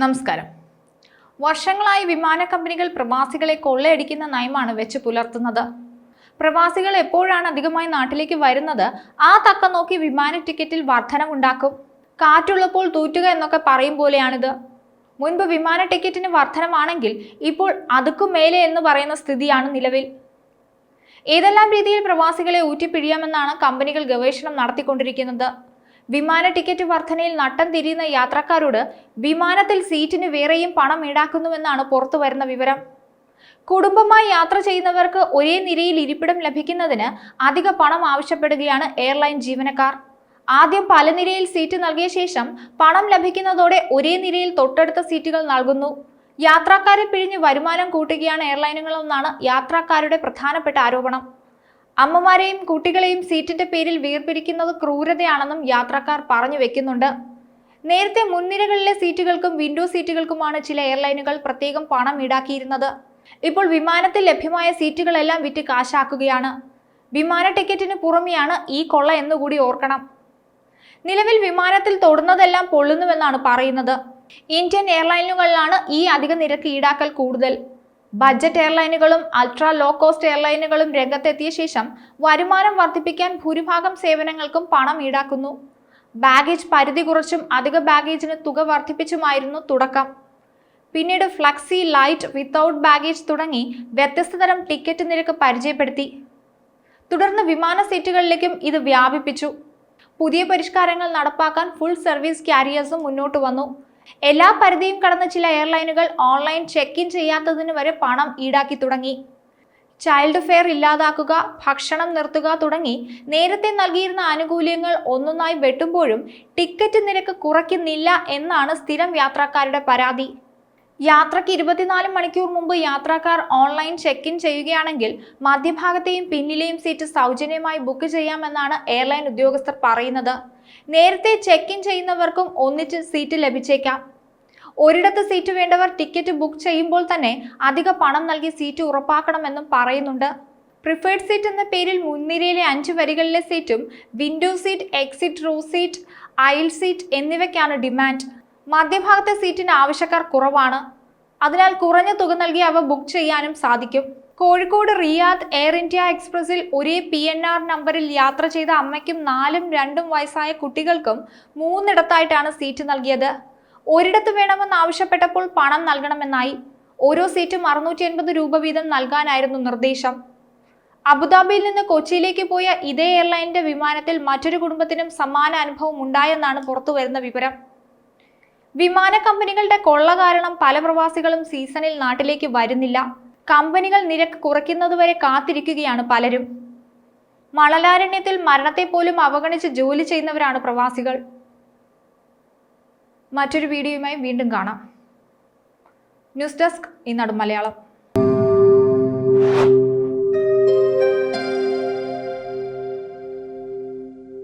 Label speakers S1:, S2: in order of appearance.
S1: നമസ്കാരം. വർഷങ്ങളായി വിമാന കമ്പനികൾ പ്രവാസികളെ കൊള്ളയടിക്കുന്ന നയമാണ് വെച്ച് പുലർത്തുന്നത്. പ്രവാസികൾ എപ്പോഴാണ് അധികമായി നാട്ടിലേക്ക് വരുന്നത് ആ തക്കം നോക്കി വിമാന ടിക്കറ്റിൽ വർധനവുണ്ടാക്കും. കാറ്റുള്ളപ്പോൾ തൂറ്റുക എന്നൊക്കെ പറയും പോലെയാണിത്. മുൻപ് വിമാന ടിക്കറ്റിന് വർധനമാണെങ്കിൽ ഇപ്പോൾ അതുക്കും മേലെ എന്ന് പറയുന്ന സ്ഥിതിയാണ് നിലവിൽ. ഏതെല്ലാം രീതിയിൽ പ്രവാസികളെ ഊറ്റിപ്പിഴിയാമെന്നാണ് കമ്പനികൾ ഗവേഷണം നടത്തിക്കൊണ്ടിരിക്കുന്നത്. വിമാന ടിക്കറ്റ് വർധനയിൽ നട്ടം തിരിയുന്ന യാത്രക്കാരോട് വിമാനത്തിൽ സീറ്റിന് വേറെയും പണം ഈടാക്കുന്നുവെന്നാണ് പുറത്തുവരുന്ന വിവരം. കുടുംബമായി യാത്ര ചെയ്യുന്നവർക്ക് ഒരേ നിരയിൽ ഇരിപ്പിടം ലഭിക്കുന്നതിന് അധിക പണം ആവശ്യപ്പെടുകയാണ് എയർലൈൻ ജീവനക്കാർ. ആദ്യം പല നിരയിൽ സീറ്റ് നൽകിയ ശേഷം പണം ലഭിക്കുന്നതോടെ ഒരേ നിരയിൽ തൊട്ടടുത്ത സീറ്റുകൾ നൽകുന്നു. യാത്രക്കാരെ പിഴിഞ്ഞ് വരുമാനം കൂട്ടുകയാണ് എയർലൈനുകളെന്നാണ് യാത്രക്കാരുടെ പ്രധാനപ്പെട്ട ആരോപണം. അമ്മമാരെയും കുട്ടികളെയും സീറ്റിന്റെ പേരിൽ വേർപിരിക്കുന്നത് ക്രൂരതയാണെന്നും യാത്രക്കാർ പറഞ്ഞു വെക്കുന്നുണ്ട്. നേരത്തെ മുൻനിരകളിലെ സീറ്റുകൾക്കും വിൻഡോ സീറ്റുകൾക്കുമാണ് ചില എയർലൈനുകൾ പ്രത്യേകം പണം ഈടാക്കിയിരുന്നത്. ഇപ്പോൾ വിമാനത്തിൽ ലഭ്യമായ സീറ്റുകളെല്ലാം വിറ്റ് കാശാക്കുകയാണ്. വിമാന ടിക്കറ്റിന് പുറമെയാണ് ഈ കൊള്ള എന്നുകൂടി ഓർക്കണം. നിലവിൽ വിമാനത്തിൽ തൊടുന്നതെല്ലാം പൊള്ളുന്നുവെന്നാണ് പറയുന്നത്. ഇന്ത്യൻ എയർലൈനുകളിലാണ് ഈ അധിക നിരക്ക് ഈടാക്കൽ കൂടുതൽ. ബജറ്റ് എയർലൈനുകളും അൾട്രാ ലോ കോസ്റ്റ് എയർലൈനുകളും രംഗത്തെത്തിയ ശേഷം വരുമാനം വർദ്ധിപ്പിക്കാൻ ഭൂരിഭാഗം സേവനങ്ങൾക്കും പണം ഈടാക്കുന്നു. ബാഗേജ് പരിധി കുറച്ചും അധിക ബാഗേജിന് തുക വർദ്ധിപ്പിച്ചുമായിരുന്നു തുടക്കം. പിന്നീട് ഫ്ലക്സി, ലൈറ്റ്, വിത്തൗട്ട് ബാഗേജ് തുടങ്ങി വ്യത്യസ്ത തരം ടിക്കറ്റ് നിരക്ക് പരിചയപ്പെടുത്തി. തുടർന്ന് വിമാന സീറ്റുകളിലേക്കും ഇത് വ്യാപിപ്പിച്ചു. പുതിയ പരിഷ്കാരങ്ങൾ നടപ്പാക്കാൻ ഫുൾ സർവീസ് കാരിയേഴ്സും മുന്നോട്ട് വന്നു. എല്ലാ പരിധിയും കടന്ന ചില എയർലൈനുകൾ ഓൺലൈൻ ചെക്ക് ഇൻ ചെയ്യാത്തതിന് വരെ പണം ഈടാക്കി തുടങ്ങി. ചൈൽഡ് ഫെയർ ഇല്ലാതാക്കുക, ഭക്ഷണം നിർത്തുക തുടങ്ങി നേരത്തെ നൽകിയിരുന്ന ആനുകൂല്യങ്ങൾ ഒന്നൊന്നായി വെട്ടുമ്പോഴും ടിക്കറ്റ് നിരക്ക് കുറയ്ക്കുന്നില്ല എന്നാണ് സ്ഥിരം യാത്രക്കാരുടെ പരാതി. യാത്രയ്ക്ക് 24 മണിക്കൂർ മുമ്പ് യാത്രക്കാർ ഓൺലൈൻ ചെക്ക് ഇൻ ചെയ്യുകയാണെങ്കിൽ മധ്യഭാഗത്തെയും പിന്നിലെയും സീറ്റ് സൗജന്യമായി ബുക്ക് ചെയ്യാമെന്നാണ് എയർലൈൻ ഉദ്യോഗസ്ഥർ പറയുന്നത്. നേരത്തെ ചെക്ക് ഇൻ ചെയ്യുന്നവർക്കും ഒന്നിച്ച് സീറ്റ് ലഭിച്ചേക്കാം. ഒരിടത്ത് സീറ്റ് വേണ്ടവർ ടിക്കറ്റ് ബുക്ക് ചെയ്യുമ്പോൾ തന്നെ അധിക പണം നൽകി സീറ്റ് ഉറപ്പാക്കണമെന്നും പറയുന്നുണ്ട്. പ്രിഫേർഡ് സീറ്റ് എന്ന പേരിൽ മുൻനിരയിലെ 5 വരികളിലെ സീറ്റും window seat, exit raw seat, അയൽ സീറ്റ് എന്നിവയ്ക്കാണ് ഡിമാൻഡ്. മധ്യഭാഗത്തെ സീറ്റിന് ആവശ്യക്കാർ കുറവാണ്. അതിനാൽ കുറഞ്ഞ തുക നൽകി അവ ബുക്ക് ചെയ്യാനും സാധിക്കും. കോഴിക്കോട് റിയാദ് എയർ ഇന്ത്യ എക്സ്പ്രസിൽ ഒരേ PNR നമ്പറിൽ യാത്ര ചെയ്ത അമ്മയ്ക്കും 4ഉം 2ഉം വയസ്സായ കുട്ടികൾക്കും 3ഇടത്തായിട്ടാണ് സീറ്റ് നൽകിയത്. ഒരിടത്ത് വേണമെന്ന് ആവശ്യപ്പെട്ടപ്പോൾ പണം നൽകണമെന്നായി. ഓരോ സീറ്റും 680 രൂപ വീതം നൽകാനായിരുന്നു നിർദ്ദേശം. അബുദാബിയിൽ നിന്ന് കൊച്ചിയിലേക്ക് പോയ ഇതേ എയർലൈനിന്റെ വിമാനത്തിൽ മറ്റൊരു കുടുംബത്തിനും സമാന അനുഭവം ഉണ്ടായെന്നാണ് പുറത്തുവരുന്ന വിവരം. വിമാന കമ്പനികളുടെ കൊള്ള കാരണം പല പ്രവാസികളും സീസണിൽ നാട്ടിലേക്ക് വരുന്നില്ല. കമ്പനികൾ നിരക്ക് കുറയ്ക്കുന്നതുവരെ കാത്തിരിക്കുകയാണ് പലരും. മണലാരണ്യത്തിൽ മരണത്തെ പോലും അവഗണിച്ച് ജോലി ചെയ്യുന്നവരാണ് പ്രവാസികൾ. മറ്റൊരു വീഡിയോയുമായി വീണ്ടും കാണാം. ന്യൂസ് ഡെസ്ക്, ഈനാട് മലയാളം.